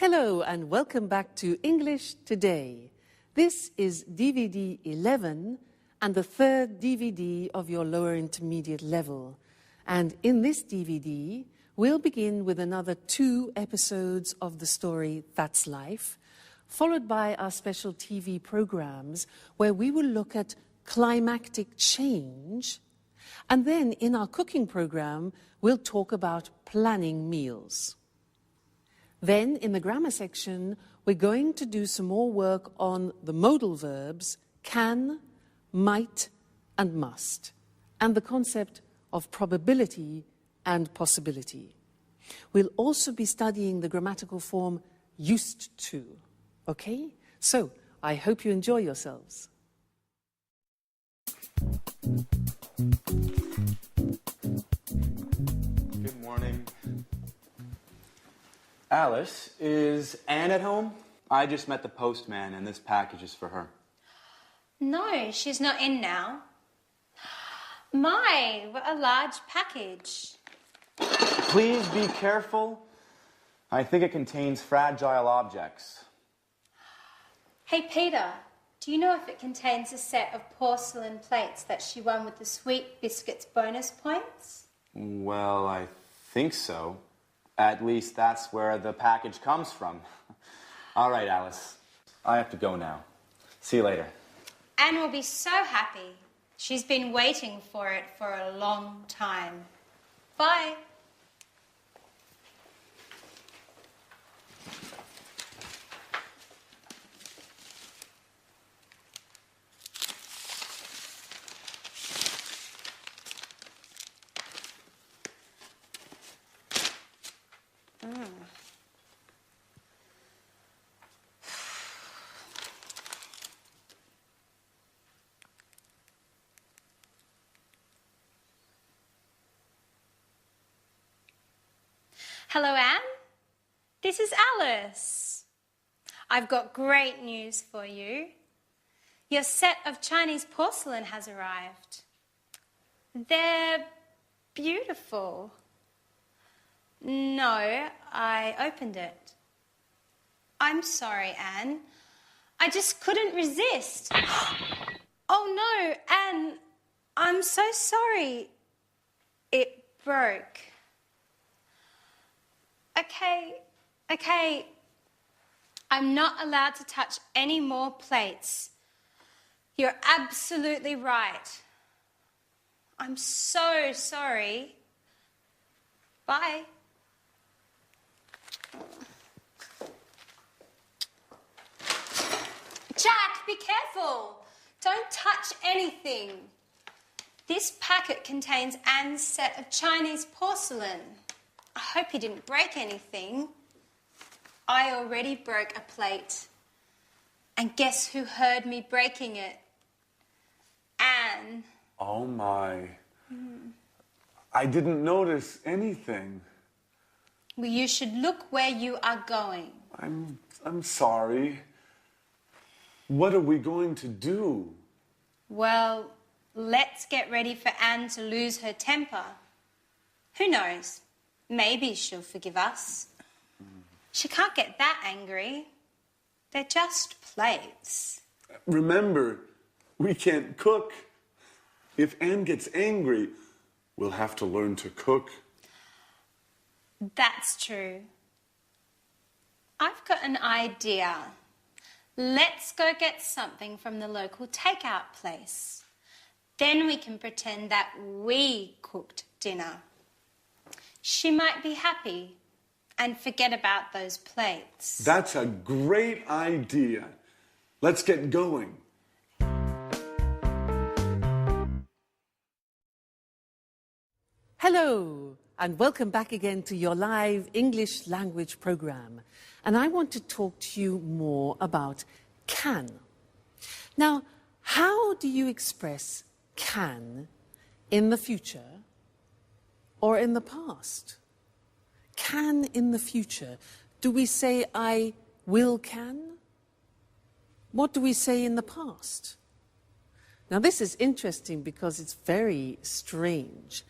Hello and welcome back to English Today. This is DVD 11 and the third DVD of your lower intermediate level. And in this DVD, we'll begin with another 2 episodes of the story That's Life, followed by our special TV programs where we will look at climactic change. And then in our cooking program, we'll talk about planning meals. Then, in the grammar section, we're going to do some more work on the modal verbs can, might, and must, and the concept of probability and possibility. We'll also be studying the grammatical form used to. Okay? So, I hope you enjoy yourselves. Good morning. Alice, is Anne at home? I just met the postman and this package is for her. No, she's not in now. My, what a large package. Please be careful. I think it contains fragile objects. Hey, Peter, do you know if it contains a set of porcelain plates that she won with the Sweet Biscuits bonus points? Well, I think so. At least that's where the package comes from. All right, Alice. I have to go now. See you later. Anne will be so happy. She's been waiting for it for a long time. Bye. Hello, Anne. This is Alice. I've got great news for you. Your set of Chinese porcelain has arrived. They're beautiful. No, I opened it. I'm sorry, Anne. I just couldn't resist. Oh no, Anne, I'm so sorry. It broke. Okay. I'm not allowed to touch any more plates. You're absolutely right. I'm so sorry. Bye. Jack, be careful. Don't touch anything. This packet contains Anne's set of Chinese porcelain. I hope you didn't break anything. I already broke a plate. And guess who heard me breaking it? Anne. Oh my. I didn't notice anything. Well, you should look where you are going. I'm sorry. What are we going to do? Well, let's get ready for Anne to lose her temper. Who knows? Maybe she'll forgive us. She can't get that angry. They're just plates. Remember, we can't cook. If Anne gets angry, we'll have to learn to cook. That's true. I've got an idea. Let's go get something from the local takeout place. Then we can pretend that we cooked dinner. She might be happy and forget about those plates. That's a great idea. Let's get going. Hello and welcome back again to your live English language program. And I want to talk to you more about can. Now, how do you express can in the future or in the past? Can in the future. Do we say I will can? What do we say in the past? Now this is interesting because it's very strange.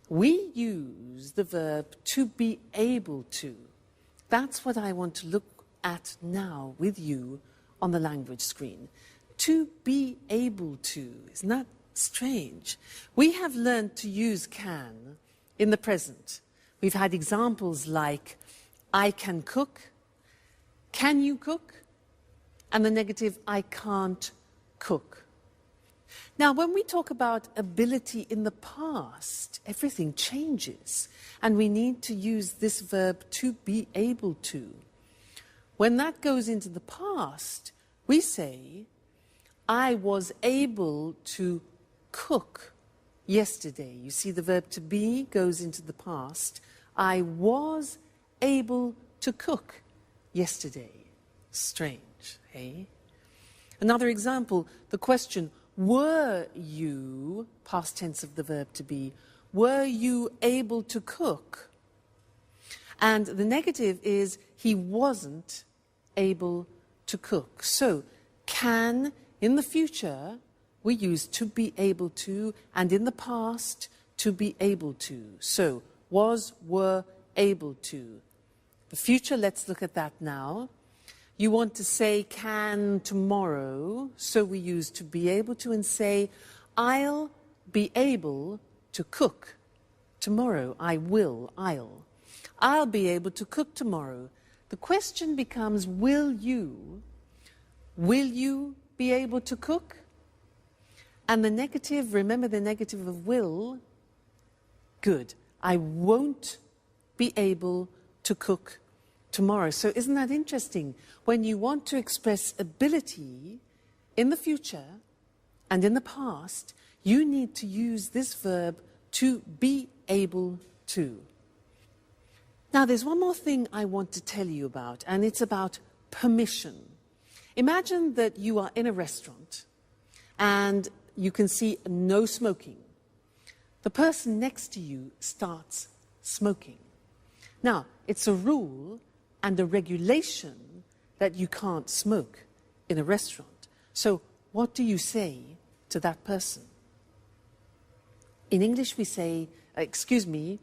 We use the verb to be able to That's what I want to look at now with you on the language screen. To be able to. Isn't that strange? We have learned to use can in the present. We've had examples like, I can cook, can you cook? And the negative, I can't cook. Now, when we talk about ability in the past, everything changes, and we need to use this verb to be able to. When that goes into the past, we say, I was able to cook yesterday. You see, the verb to be goes into the past. I was able to cook yesterday. Strange, eh? Another example, the question, were you, past tense of the verb to be, were you able to cook? And the negative is, he wasn't able to cook. So, can, in the future, we use to be able to, and in the past, to be able to. So, was, were, able to. The future, let's look at that now. You want to say can tomorrow, so we use to be able to and say, I'll be able to cook tomorrow. I'll. I'll be able to cook tomorrow. The question becomes, will you? Will you be able to cook? And the negative, remember the negative of will? Good. I won't be able to cook tomorrow. So isn't that interesting? When you want to express ability in the future and in the past, you need to use this verb to be able to. Now, there's one more thing I want to tell you about, and it's about permission. Imagine that you are in a restaurant and you can see no smoking. The person next to you starts smoking. Now, it's a rule and a regulation that you can't smoke in a restaurant. So what do you say to that person? In English we say, excuse me,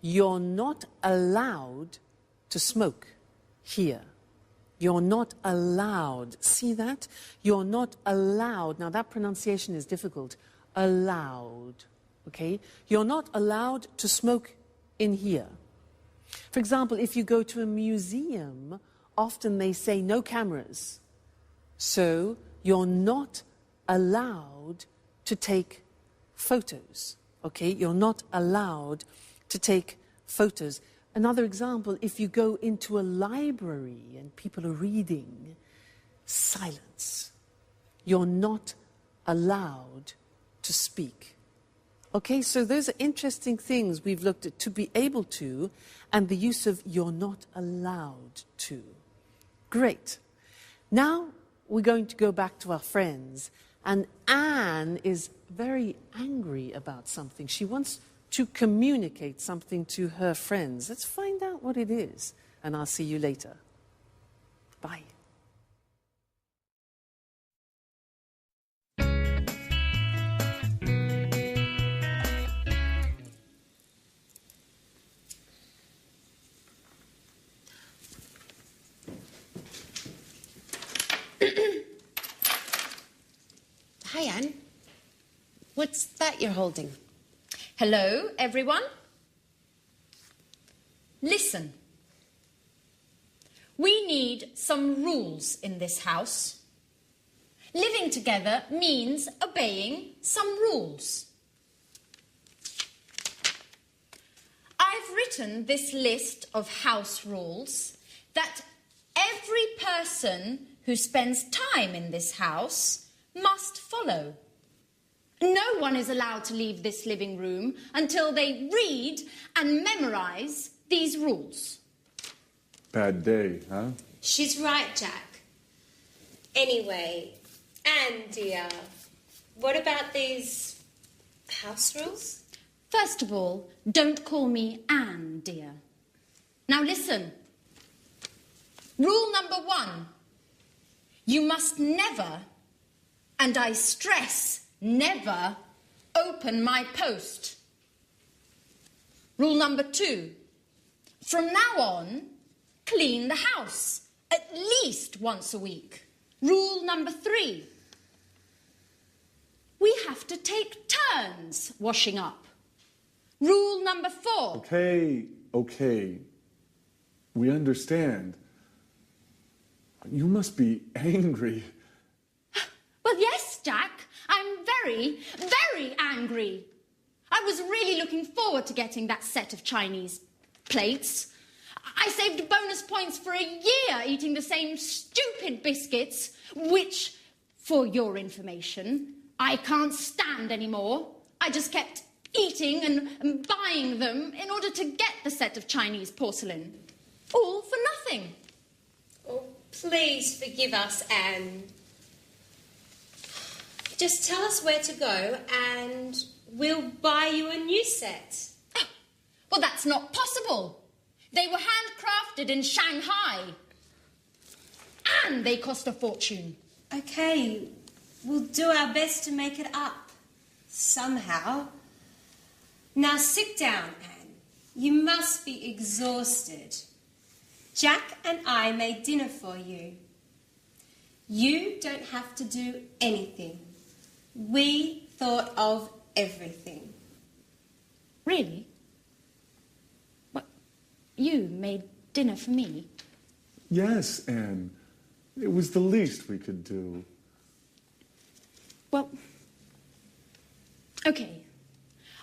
you're not allowed to smoke here. You're not allowed. See that? You're not allowed. Now that pronunciation is difficult. Allowed. Okay? You're not allowed to smoke in here. For example, if you go to a museum, often they say no cameras. So you're not allowed to take photos. Okay? You're not allowed to take photos. Another example, if you go into a library and people are reading, silence. You're not allowed to speak. Okay, so those are interesting things we've looked at, to be able to, and the use of you're not allowed to. Great. Now we're going to go back to our friends, and Anne is very angry about something. She wants to communicate something to her friends. Let's find out what it is, and I'll see you later. Bye. Hi, Anne. What's that you're holding? Hello, everyone. Listen. We need some rules in this house. Living together means obeying some rules. I've written this list of house rules that every person who spends time in this house must follow. No one is allowed to leave this living room until they read and memorize these rules. Bad day, huh? She's right, Jack. Anyway, Anne, dear, what about these house rules? First of all, don't call me Anne, dear. Now listen. Rule number 1. You must never, and I stress never, open my post. Rule number 2. From now on, clean the house at least once a week. Rule number 3. We have to take turns washing up. Rule number 4. Okay. We understand. You must be angry. Well, yes, Jack. I'm very, very angry. I was really looking forward to getting that set of Chinese plates. I saved bonus points for a year eating the same stupid biscuits, which, for your information, I can't stand anymore. I just kept eating and buying them in order to get the set of Chinese porcelain. All for nothing. Oh, please forgive us, Anne. Just tell us where to go and we'll buy you a new set. Oh, well, that's not possible. They were handcrafted in Shanghai. And they cost a fortune. Okay, we'll do our best to make it up. Somehow. Now sit down, Anne. You must be exhausted. Jack and I made dinner for you. You don't have to do anything. We thought of everything. Really? What? You made dinner for me? Yes, Anne. It was the least we could do. Well, okay.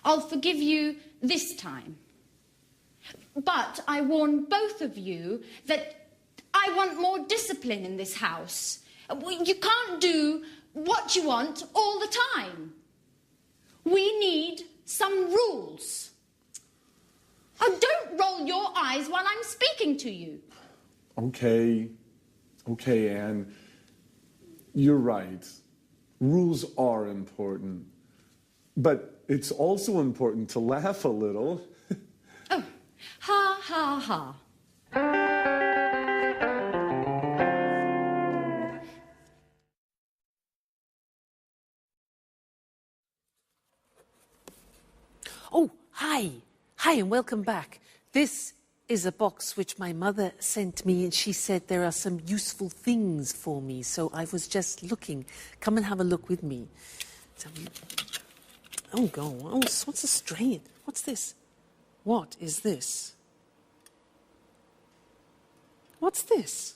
I'll forgive you this time. But I warn both of you that I want more discipline in this house. You can't do what you want all the time. We need some rules. Oh, don't roll your eyes while I'm speaking to you. Okay, Anne. You're right. Rules are important. But it's also important to laugh a little. Oh, ha, ha, ha. Oh, hi. Hi and welcome back. This is a box which my mother sent me and she said there are some useful things for me. So I was just looking. Come and have a look with me. Oh, go. Oh, what's a strain? What's this? What is this? What's this?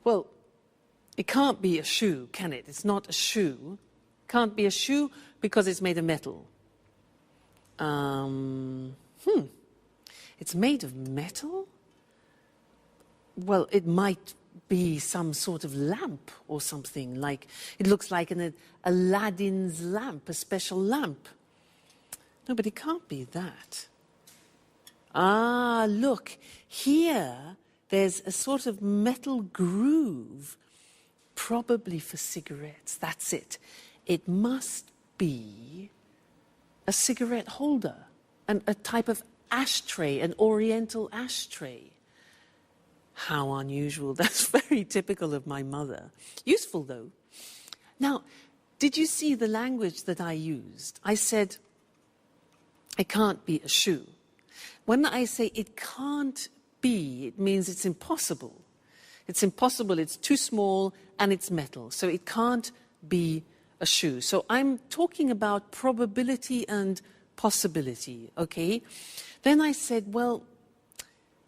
Well, it can't be a shoe, can it? It's not a shoe. Can't be a shoe because it's made of metal. It's made of metal? Well, it might be some sort of lamp or something. Like it looks like an Aladdin's lamp, a special lamp. No, but it can't be that. Ah, look, here there's a sort of metal groove, probably for cigarettes. That's it. It must be a cigarette holder, and a type of ashtray, an oriental ashtray. How unusual. That's very typical of my mother. Useful, though. Now, did you see the language that I used? I said, it can't be a shoe. When I say it can't be, it means it's impossible. It's impossible, it's too small, and it's metal. So it can't be a shoe. So I'm talking about probability and possibility, okay? Then I said, well,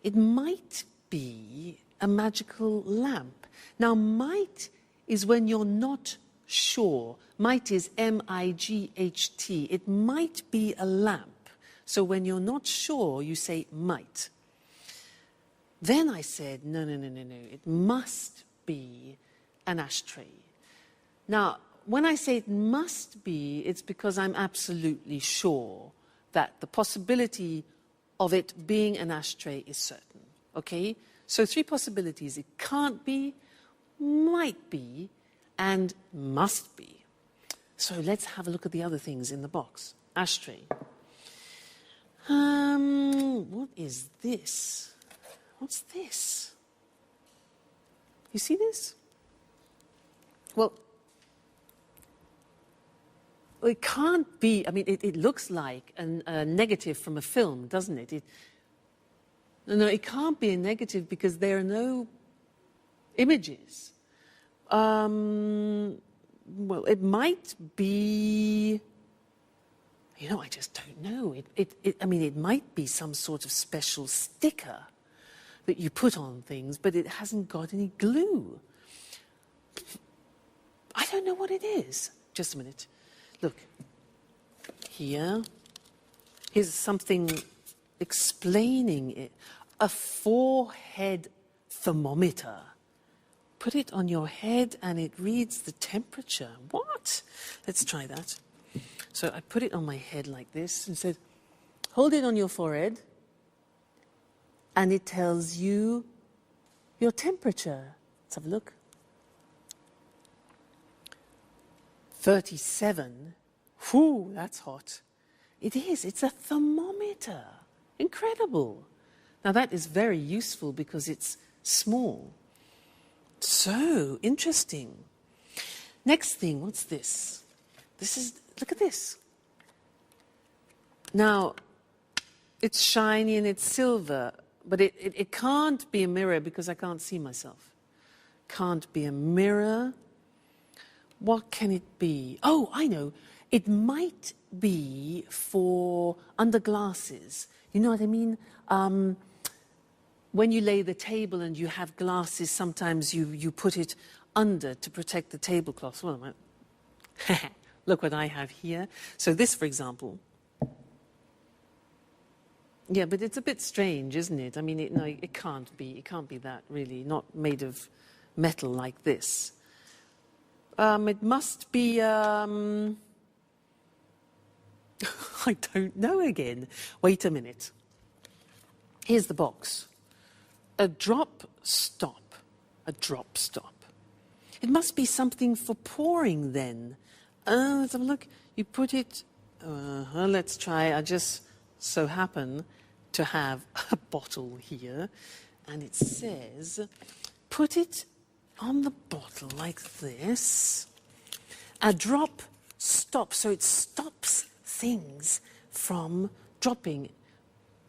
it might be a magical lamp. Now, might is when you're not sure. Might is M-I-G-H-T. It might be a lamp. So when you're not sure, you say might. Then I said, no. It must be an ashtray. Now, when I say it must be, it's because I'm absolutely sure that the possibility of it being an ashtray is certain, okay? So 3 possibilities. It can't be, might be, and must be. So let's have a look at the other things in the box. Ashtray. What is this? What's this? You see this? Well, it can't be, I mean, it looks like a negative from a film, doesn't it? No, it can't be a negative because there are no images. Well, it might be... I just don't know. I mean, it might be some sort of special sticker that you put on things, but it hasn't got any glue. I don't know what it is. Just a minute. Look. Here's something explaining it. A forehead thermometer. Put it on your head and it reads the temperature. What? Let's try that. So I put it on my head like this and said, hold it on your forehead, and it tells you your temperature. Let's have a look. 37. Whew, that's hot. It is. It's a thermometer. Incredible. Now that is very useful because it's small. So interesting. Next thing, what's this? Look at this. Now, it's shiny and it's silver, but it can't be a mirror because I can't see myself. Can't be a mirror. What can it be? Oh, I know. It might be for under glasses. You know what I mean? When you lay the table and you have glasses, sometimes you put it under to protect the tablecloth. Well, look what I have here. So this, for example. Yeah, but it's a bit strange, isn't it? I mean, it can't be. It can't be that, really. Not made of metal like this. It must be... I don't know again. Wait a minute. Here's the box. A drop stop. A drop stop. It must be something for pouring then. Let's have a look. You put it... let's try. I just so happen to have a bottle here. And it says, put it on the bottle like this. A drop stop. So it stops things from dropping.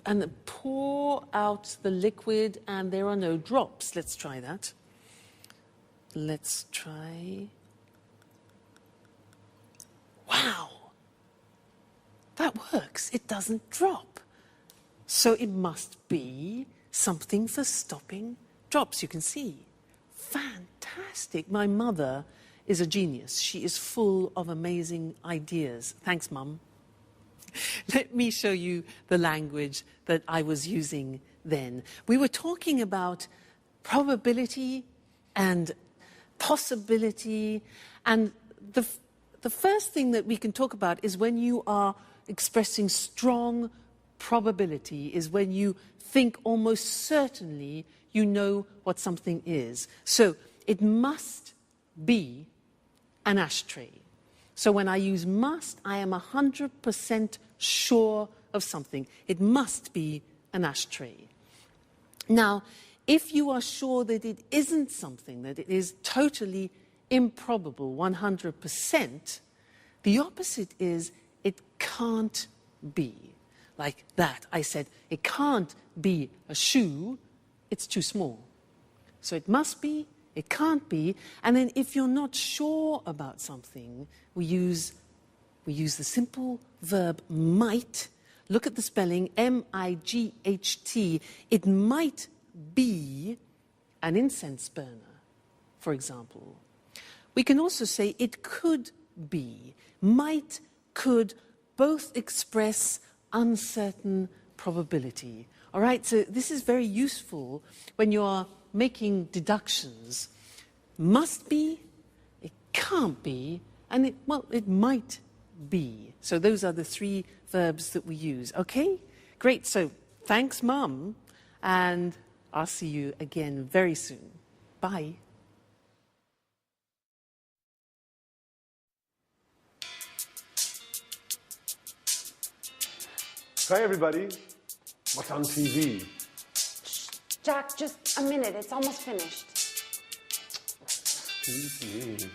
And pour out the liquid and there are no drops. Let's try that. Let's try... Wow! That works. It doesn't drop. So it must be something for stopping drops. You can see. Fantastic. My mother is a genius. She is full of amazing ideas. Thanks, Mum. Let me show you the language that I was using then. We were talking about probability and possibility, and the first thing that we can talk about is when you are expressing strong probability, is when you think almost certainly you know what something is. So it must be an ashtray. So when I use must, I am 100% sure of something. It must be an ashtray. Now, if you are sure that it isn't something, that it is totally improbable, 100%, the opposite is it can't be. Like that. I said, it can't be a shoe, it's too small. So it must be, it can't be, and then if you're not sure about something, we use the simple verb might. Look at the spelling, M-I-G-H-T. It might be an incense burner, for example. We can also say it could be. Might, could, both express uncertain probability. All right, so this is very useful when you are making deductions. Must be, it can't be, and it might be. So those are the three verbs that we use. Okay, great. So thanks, Mum, and I'll see you again very soon. Bye. Hi, everybody. What's on TV? Jack, just a minute. It's almost finished. TV.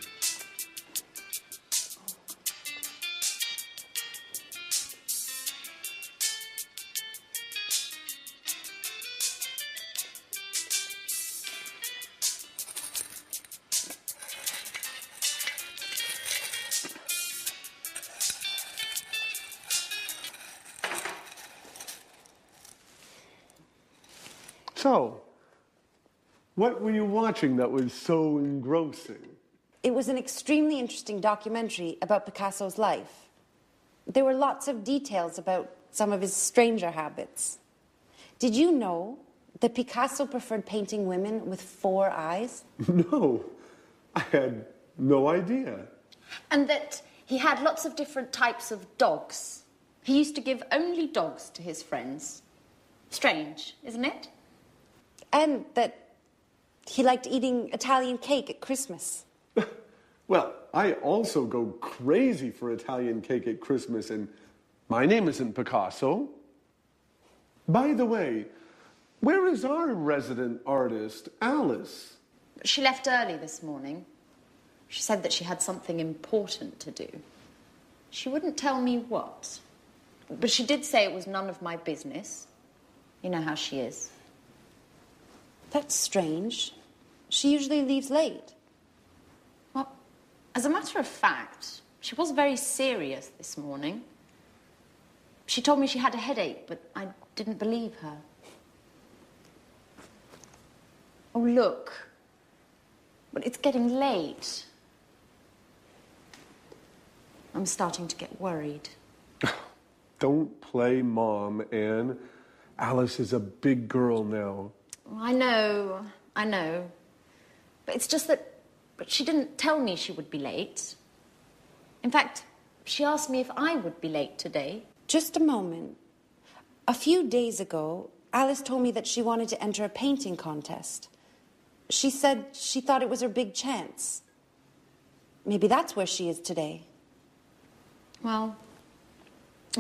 So, what were you watching that was so engrossing? It was an extremely interesting documentary about Picasso's life. There were lots of details about some of his stranger habits. Did you know that Picasso preferred painting women with 4 eyes? No, I had no idea. And that he had lots of different types of dogs. He used to give only dogs to his friends. Strange, isn't it? And that he liked eating Italian cake at Christmas. Well, I also go crazy for Italian cake at Christmas, and my name isn't Picasso. By the way, where is our resident artist, Alice? She left early this morning. She said that she had something important to do. She wouldn't tell me what, but she did say it was none of my business. You know how she is. That's strange. She usually leaves late. Well, as a matter of fact, she was very serious this morning. She told me she had a headache, but I didn't believe her. Oh, look. But it's getting late. I'm starting to get worried. Don't play mom, Anne. Alice is a big girl now. I know. But it's just that but she didn't tell me she would be late. In fact, she asked me if I would be late today. Just a moment. A few days ago, Alice told me that she wanted to enter a painting contest. She said she thought it was her big chance. Maybe that's where she is today. Well,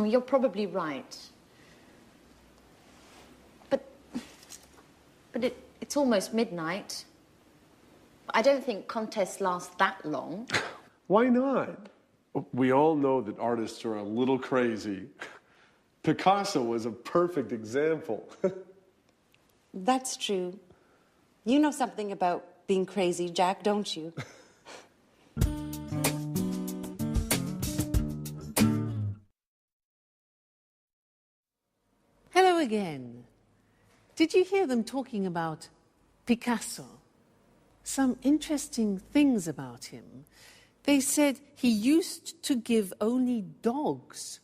you're probably right. But it's almost midnight. I don't think contests last that long. Why not? We all know that artists are a little crazy. Picasso was a perfect example. That's true. You know something about being crazy, Jack, don't you? Hello again. Did you hear them talking about Picasso? Some interesting things about him. They said he used to give only dogs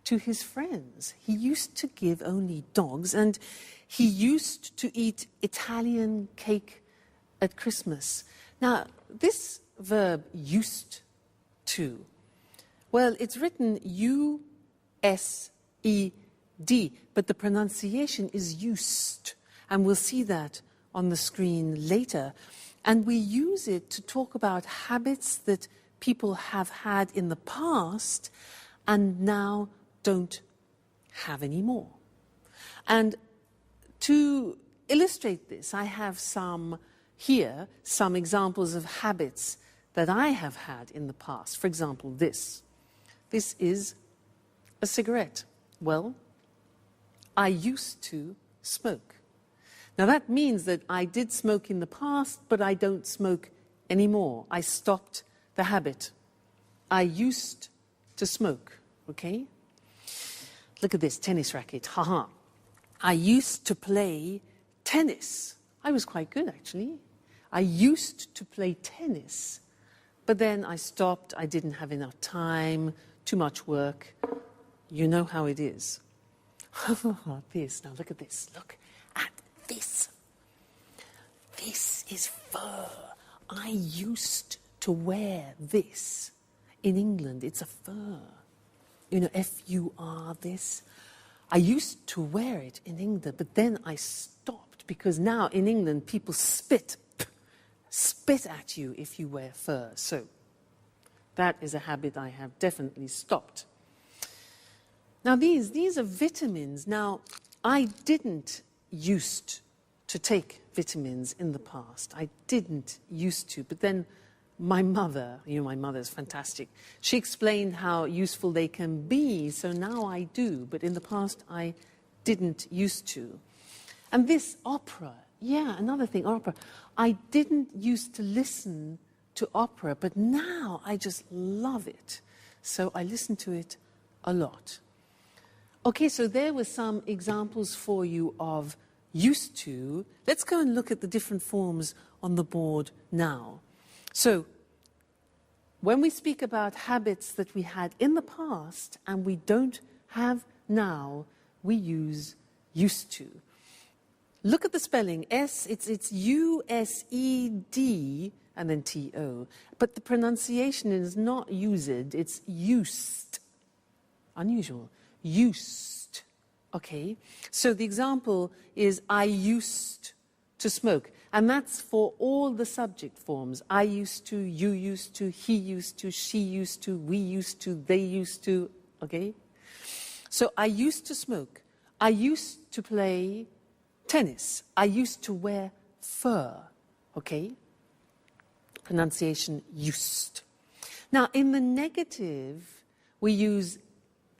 to his friends. He used to give only dogs, and he used to eat Italian cake at Christmas. Now, this verb, used to, well, it's written U-S-E-D, but the pronunciation is used, and we'll see that on the screen later. And we use it to talk about habits that people have had in the past and now don't have anymore. And to illustrate this, I have some examples of habits that I have had in the past. For example, this. This is a cigarette. Well, I used to smoke. Now that means that I did smoke in the past, but I don't smoke anymore. I stopped the habit. I used to smoke, okay? Look at this tennis racket, haha. I used to play tennis. I was quite good, actually. I used to play tennis, but then I stopped. I didn't have enough time, too much work. You know how it is. This, now look at this. Look at this. This is fur. I used to wear this. In England, it's a fur. You know, F-U-R, this. I used to wear it in England, but then I stopped because now in England people spit at you if you wear fur. So that is a habit I have definitely stopped. Now these are vitamins. Now I didn't used to take vitamins in the past. I didn't used to, but then my mother, my mother is fantastic. She explained how useful they can be, so now I do, but in the past I didn't used to. And this opera, another thing, opera. I didn't used to listen to opera, but now I just love it. So I listen to it a lot. Okay, so there were some examples for you of used to. Let's go and look at the different forms on the board now. So, when we speak about habits that we had in the past and we don't have now, we use used to. Look at the spelling. It's U-S-E-D and then T-O. But the pronunciation is not used, it's used. Unusual. Used. Okay? So the example is, I used to smoke. And that's for all the subject forms. I used to, you used to, he used to, she used to, we used to, they used to. Okay? So I used to smoke. I used to play tennis. I used to wear fur. Okay? Pronunciation used. Now, in the negative, we use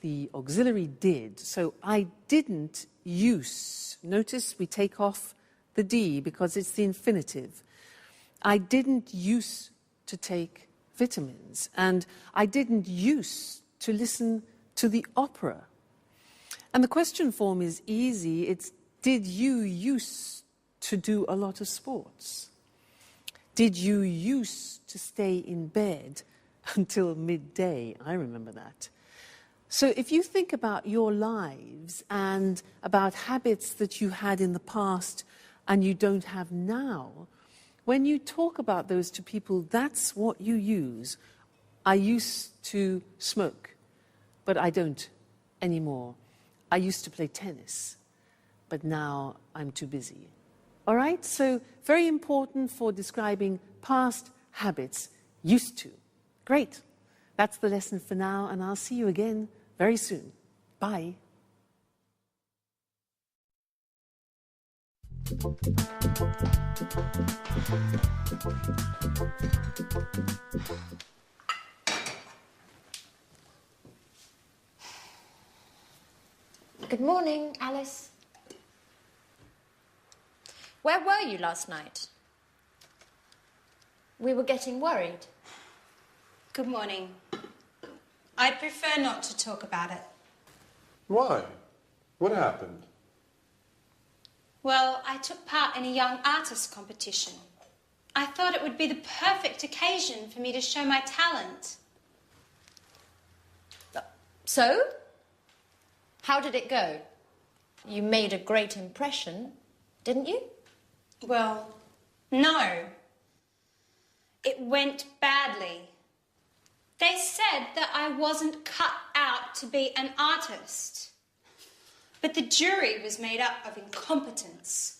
the auxiliary did. So I didn't use. Notice we take off the D because it's the infinitive. I didn't used to take vitamins, and I didn't used to listen to the opera. And the question form is easy. It's, did you used to do a lot of sports? Did you used to stay in bed until midday? I remember that. So if you think about your lives and about habits that you had in the past and you don't have now, when you talk about those to people, that's what you use. I used to smoke, but I don't anymore. I used to play tennis, but now I'm too busy. All right? So very important for describing past habits, used to. Great. That's the lesson for now, and I'll see you again very soon. Bye. Good morning, Alice. Where were you last night? We were getting worried. Good morning. I'd prefer not to talk about it. Why? What happened? Well, I took part in a young artist competition. I thought it would be the perfect occasion for me to show my talent. So? How did it go? You made a great impression, didn't you? Well, no. It went badly. They said that I wasn't cut out to be an artist. But the jury was made up of incompetents.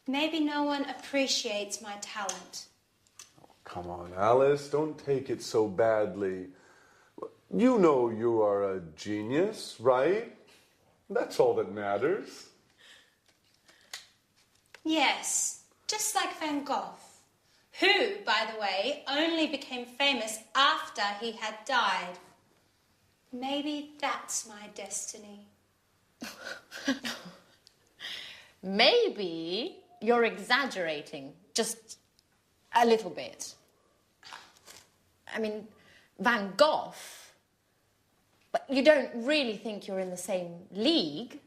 Maybe no one appreciates my talent. Oh, come on, Alice, don't take it so badly. You know you are a genius, right? That's all that matters. Yes, just like Van Gogh, who, by the way, only became famous after he had died. Maybe that's my destiny. Maybe you're exaggerating, just a little bit. I mean, Van Gogh, but you don't really think you're in the same league,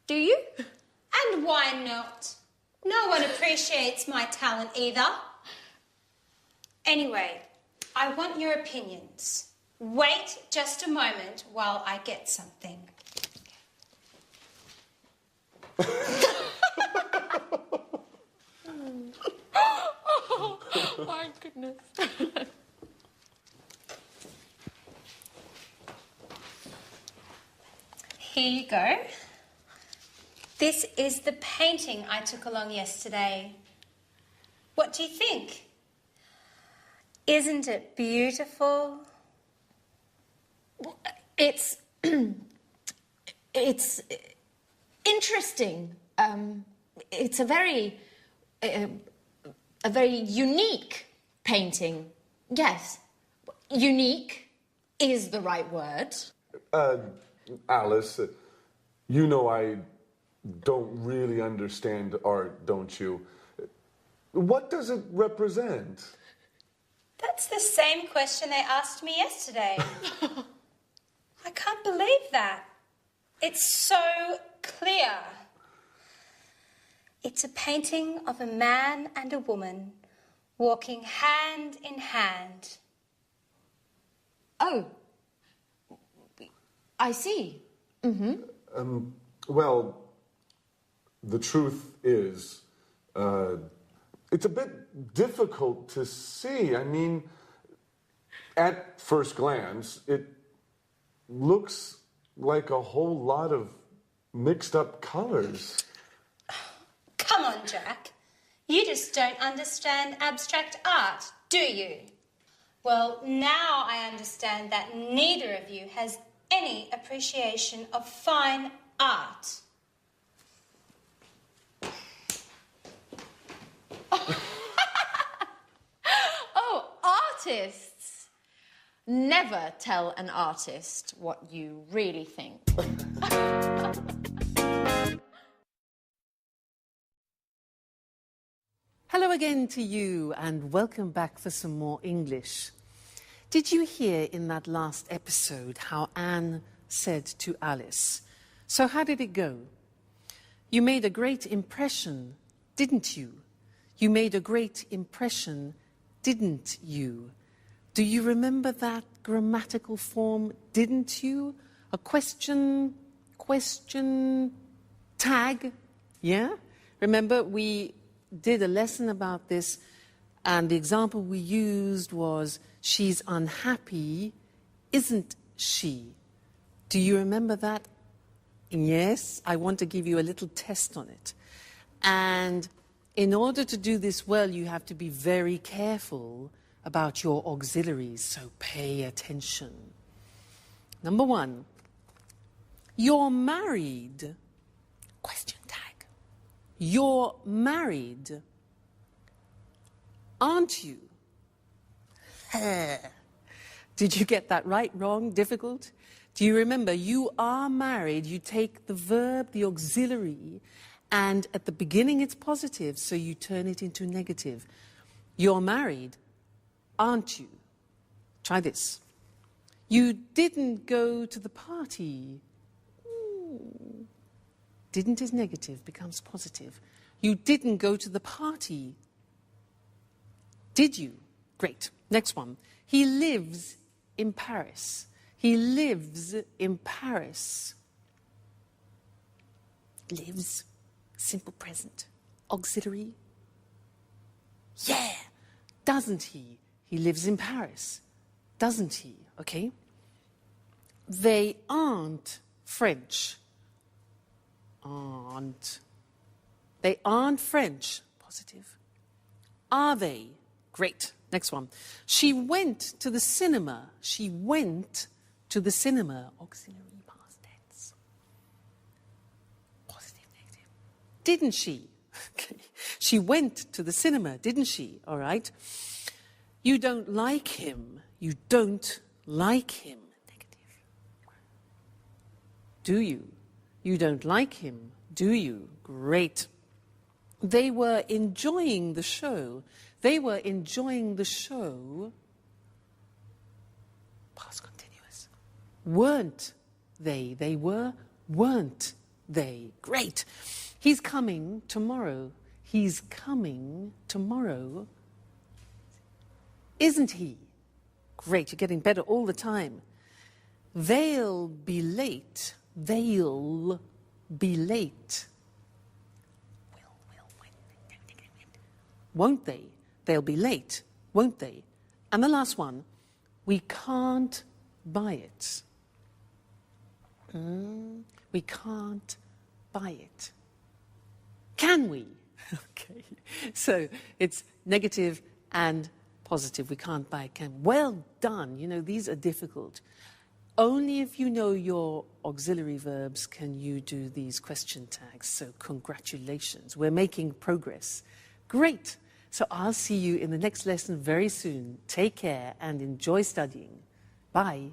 do you? And why not? No one appreciates my talent either. Anyway, I want your opinions. Wait just a moment while I get something. Oh, my goodness. Here you go. This is the painting I took along yesterday. What do you think? Isn't it beautiful? It's interesting. It's a very unique painting. Yes, unique is the right word. Alice, you know I don't really understand art, don't you? What does it represent? That's the same question they asked me yesterday. I can't believe that. It's so clear. It's a painting of a man and a woman walking hand in hand. Oh, I see. Well, the truth is, it's a bit difficult to see. I mean, at first glance, it looks like a whole lot of mixed up colors. Come on, Jack. You just don't understand abstract art, do you? Well, now I understand that neither of you has any appreciation of fine art. Oh, artists! Never tell an artist what you really think. Hello again to you and welcome back for some more English. Did you hear in that last episode how Anne said to Alice, "So how did it go? You made a great impression, didn't you? You made a great impression, didn't you?" Do you remember that grammatical form, didn't you? A question tag, yeah? Remember, we did a lesson about this, and the example we used was, she's unhappy, isn't she? Do you remember that? Yes, I want to give you a little test on it. And in order to do this well, you have to be very careful about your auxiliaries, so pay attention. Number one, you're married, question tag. You're married, aren't you? Did you get that right, wrong, difficult? Do you remember, you are married, you take the verb, the auxiliary, and at the beginning it's positive, so you turn it into negative. You're married, aren't you? Try this. You didn't go to the party. Didn't is negative, becomes positive. You didn't go to the party. Did you? Great. Next one. He lives in Paris. He lives in Paris. Lives, simple present. Auxiliary. Yeah. Doesn't he? He lives in Paris. Doesn't he? Okay. They aren't French. Aren't. They aren't French. Positive. Are they? Great. Next one. She went to the cinema. She went to the cinema. Auxiliary past tense. Positive, negative. Didn't she? Okay. She went to the cinema, didn't she? All right. You don't like him. You don't like him. Negative. Do you? You don't like him, do you? Great. They were enjoying the show. They were enjoying the show. Past continuous. Weren't they? They were. Weren't they? Great. He's coming tomorrow. He's coming tomorrow. Isn't he? Great. You're getting better all the time. They'll be late. They'll be late. Won't they? They'll be late, won't they? And the last one, we can't buy it. We can't buy it. Can we? Okay. So it's negative and positive. We can't buy it. Can. Well done. You know, these are difficult. Only if you know your auxiliary verbs can you do these question tags. So congratulations. We're making progress. Great. So I'll see you in the next lesson very soon. Take care and enjoy studying. Bye.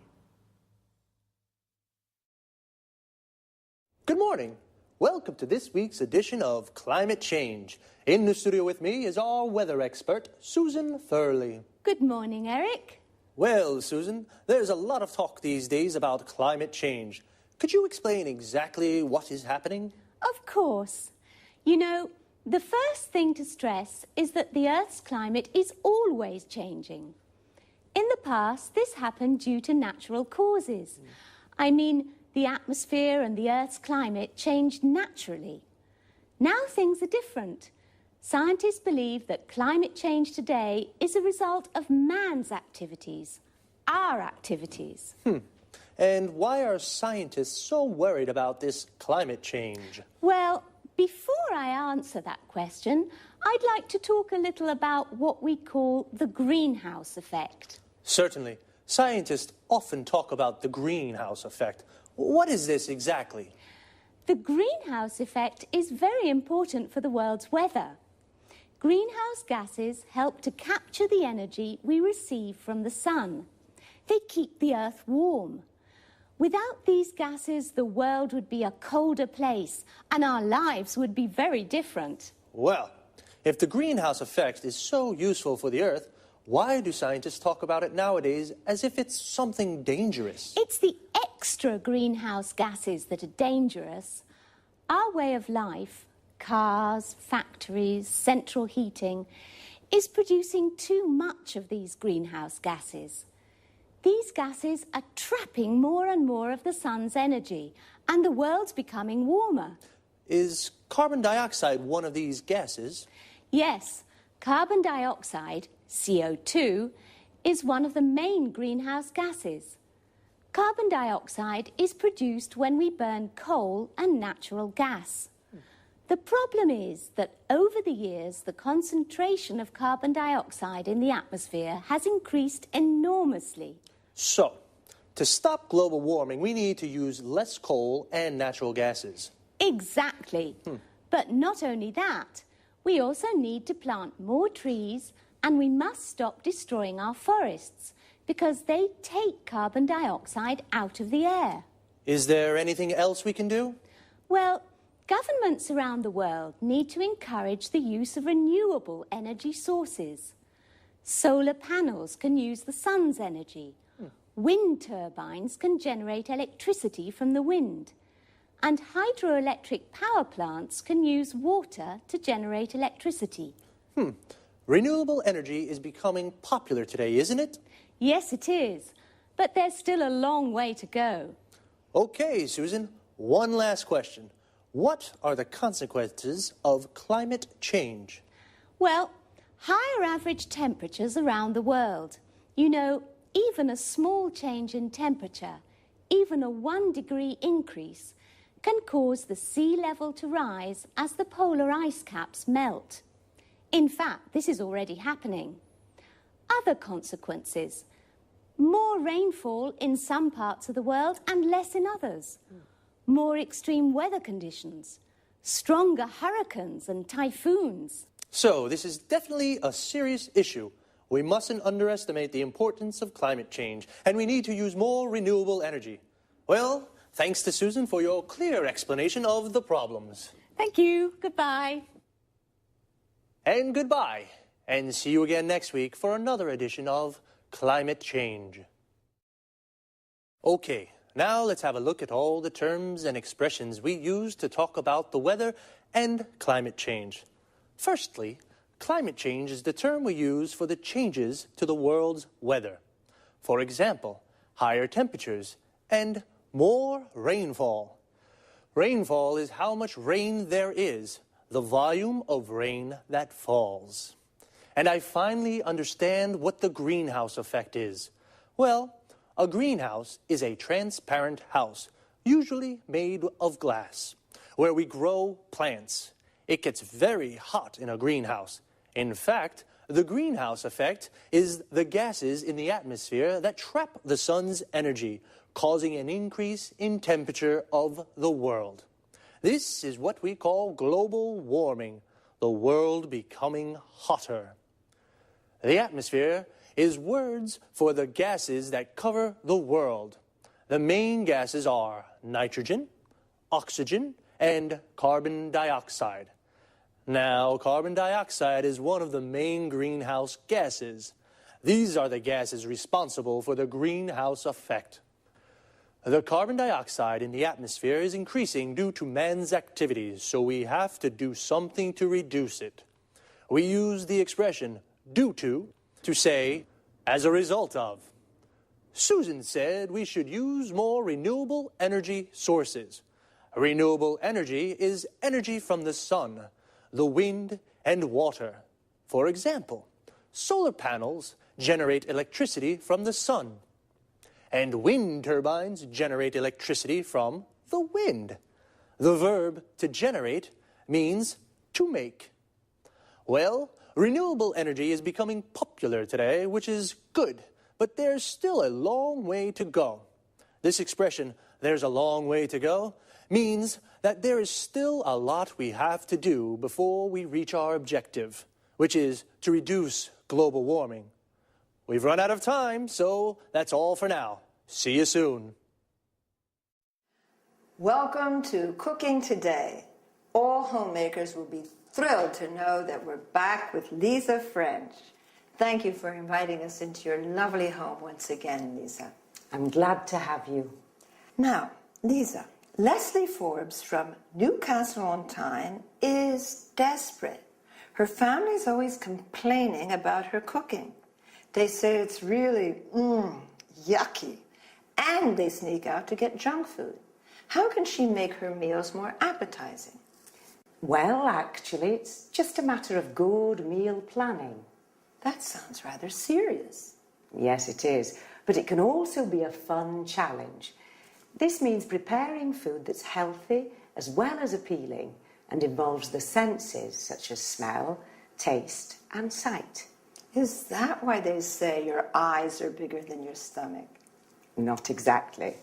Good morning. Welcome to this week's edition of Climate Change. In the studio with me is our weather expert, Susan Thurley. Good morning, Eric. Well, Susan, there's a lot of talk these days about climate change. Could you explain exactly what is happening? Of course. You know, the first thing to stress is that the Earth's climate is always changing. In the past, this happened due to natural causes. I mean, the atmosphere and the Earth's climate changed naturally. Now things are different. Scientists believe that climate change today is a result of man's activities, our activities. And why are scientists so worried about this climate change? Well, before I answer that question, I'd like to talk a little about what we call the greenhouse effect. Certainly. Scientists often talk about the greenhouse effect. What is this exactly? The greenhouse effect is very important for the world's weather. Greenhouse gases help to capture the energy we receive from the sun. They keep the Earth warm. Without these gases, the world would be a colder place, and our lives would be very different. Well, if the greenhouse effect is so useful for the Earth, why do scientists talk about it nowadays as if it's something dangerous? It's the extra greenhouse gases that are dangerous. Our way of life, cars, factories, central heating, is producing too much of these greenhouse gases. These gases are trapping more and more of the sun's energy, and the world's becoming warmer. Is carbon dioxide one of these gases? Yes, carbon dioxide, CO2, is one of the main greenhouse gases. Carbon dioxide is produced when we burn coal and natural gas. The problem is that over the years, the concentration of carbon dioxide in the atmosphere has increased enormously. So, to stop global warming, we need to use less coal and natural gases. Exactly. But not only that, we also need to plant more trees, and we must stop destroying our forests because they take carbon dioxide out of the air. Is there anything else we can do? Well, governments around the world need to encourage the use of renewable energy sources. Solar panels can use the sun's energy. Wind turbines can generate electricity from the wind. And hydroelectric power plants can use water to generate electricity. Renewable energy is becoming popular today, isn't it? Yes, it is. But there's still a long way to go. Okay, Susan, one last question. What are the consequences of climate change? Well, higher average temperatures around the world. You know, even a small change in temperature, even a 1-degree increase, can cause the sea level to rise as the polar ice caps melt. In fact, this is already happening. Other consequences: more rainfall in some parts of the world and less in others. More extreme weather conditions, stronger hurricanes and typhoons. So, this is definitely a serious issue. We mustn't underestimate the importance of climate change, and we need to use more renewable energy. Well, thanks to Susan for your clear explanation of the problems. Thank you. Goodbye. And goodbye. And see you again next week for another edition of Climate Change. Okay, now let's have a look at all the terms and expressions we use to talk about the weather and climate change. Firstly, climate change is the term we use for the changes to the world's weather. For example, higher temperatures and more rainfall. Rainfall is how much rain there is, the volume of rain that falls. And I finally understand what the greenhouse effect is. Well, a greenhouse is a transparent house, usually made of glass, where we grow plants. It gets very hot in a greenhouse. In fact, the greenhouse effect is the gases in the atmosphere that trap the sun's energy, causing an increase in temperature of the world. This is what we call global warming, the world becoming hotter. The atmosphere is words for the gases that cover the world. The main gases are nitrogen, oxygen, and carbon dioxide. Now, carbon dioxide is one of the main greenhouse gases. These are the gases responsible for the greenhouse effect. The carbon dioxide in the atmosphere is increasing due to man's activities, so we have to do something to reduce it. We use the expression due to say as a result of. Susan said we should use more renewable energy sources. Renewable energy is energy from the sun, the wind, and water. For example, solar panels generate electricity from the sun, and wind turbines generate electricity from the wind. The verb to generate means to make. Well, renewable energy is becoming popular today, which is good, but there's still a long way to go. This expression, there's a long way to go, means that there is still a lot we have to do before we reach our objective, which is to reduce global warming. We've run out of time, so that's all for now. See you soon. Welcome to Cooking Today. All homemakers will be thrilled to know that we're back with Lisa French. Thank you for inviting us into your lovely home once again, Lisa. I'm glad to have you. Now, Lisa, Leslie Forbes from Newcastle-on-Tyne is desperate. Her family's always complaining about her cooking. They say it's really, yucky, and they sneak out to get junk food. How can she make her meals more appetizing? Well, actually, it's just a matter of good meal planning. That sounds rather serious. Yes, it is, but it can also be a fun challenge. This means preparing food that's healthy as well as appealing and involves the senses such as smell, taste, and sight. Is that why they say your eyes are bigger than your stomach? Not exactly.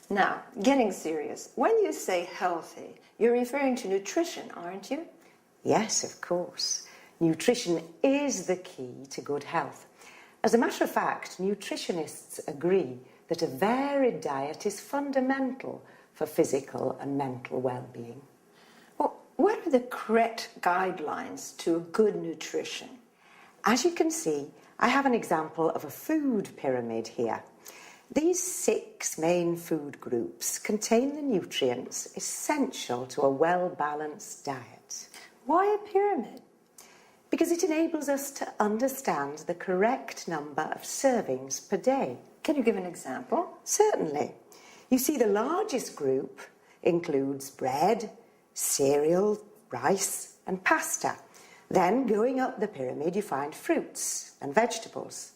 Now, getting serious, when you say healthy, you're referring to nutrition, aren't you? Yes, of course. Nutrition is the key to good health. As a matter of fact, nutritionists agree that a varied diet is fundamental for physical and mental well-being. Well, what are the correct guidelines to a good nutrition? As you can see, I have an example of a food pyramid here. These 6 main food groups contain the nutrients essential to a well-balanced diet. Why a pyramid? Because it enables us to understand the correct number of servings per day. Can you give an example? Certainly. You see, the largest group includes bread, cereal, rice, and pasta. Then, going up the pyramid, you find fruits and vegetables.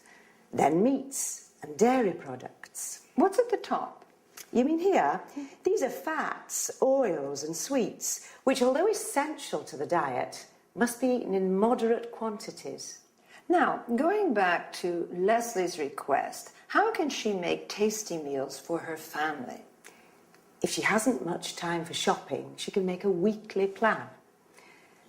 Then meats and dairy products. What's at the top? You mean here? These are fats, oils, and sweets, which, although essential to the diet, must be eaten in moderate quantities. Now, going back to Leslie's request, how can she make tasty meals for her family? If she hasn't much time for shopping, she can make a weekly plan.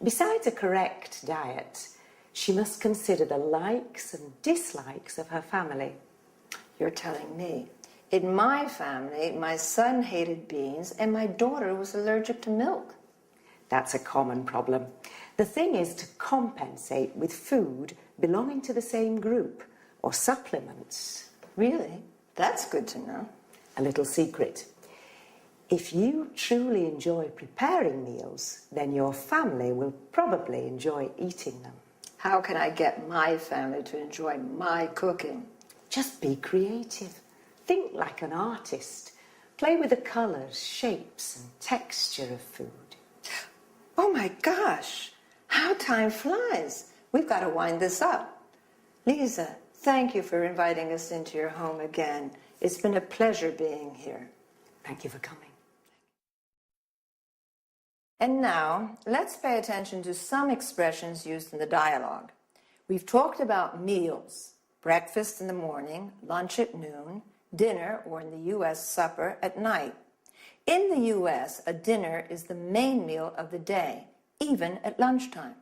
Besides a correct diet, she must consider the likes and dislikes of her family. You're telling me. In my family, my son hated beans and my daughter was allergic to milk. That's a common problem. The thing is to compensate with food belonging to the same group or supplements. Really? That's good to know. A little secret. If you truly enjoy preparing meals, then your family will probably enjoy eating them. How can I get my family to enjoy my cooking? Just be creative. Think like an artist. Play with the colours, shapes, and texture of food. Oh my gosh! How time flies. We've got to wind this up. Lisa, thank you for inviting us into your home again. It's been a pleasure being here. Thank you for coming. And now, let's pay attention to some expressions used in the dialogue. We've talked about meals, breakfast in the morning, lunch at noon, dinner, or in the U.S., supper at night. In the U.S., a dinner is the main meal of the day, even at lunchtime.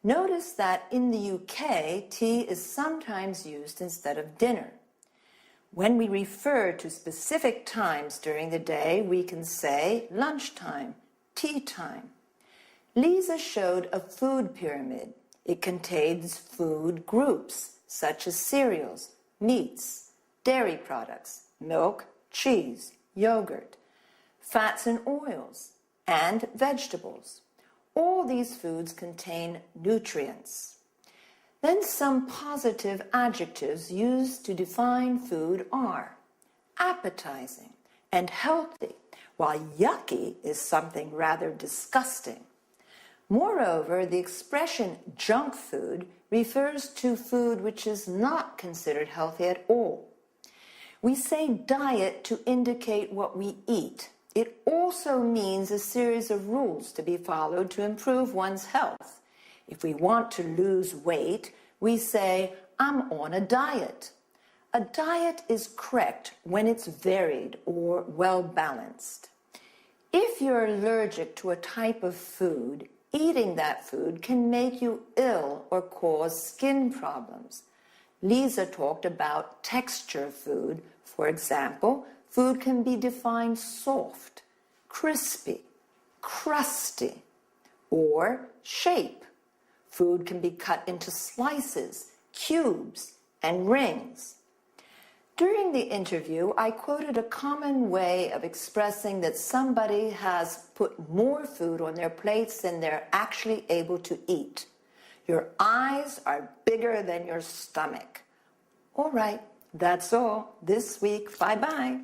Notice that in the U.K., tea is sometimes used instead of dinner. When we refer to specific times during the day, we can say lunchtime, tea time. Lisa showed a food pyramid. It contains food groups, such as cereals, meats, dairy products, milk, cheese, yogurt, fats and oils, and vegetables. All these foods contain nutrients. Then some positive adjectives used to define food are appetizing and healthy, while yucky is something rather disgusting. Moreover, the expression junk food refers to food which is not considered healthy at all. We say diet to indicate what we eat. It also means a series of rules to be followed to improve one's health. If we want to lose weight, we say, I'm on a diet. A diet is correct when it's varied or well-balanced. If you're allergic to a type of food, eating that food can make you ill or cause skin problems. Lisa talked about texture food. For example, food can be defined soft, crispy, crusty, or shape. Food can be cut into slices, cubes, and rings. During the interview, I quoted a common way of expressing that somebody has put more food on their plates than they're actually able to eat. Your eyes are bigger than your stomach. All right, that's all this week. Bye-bye.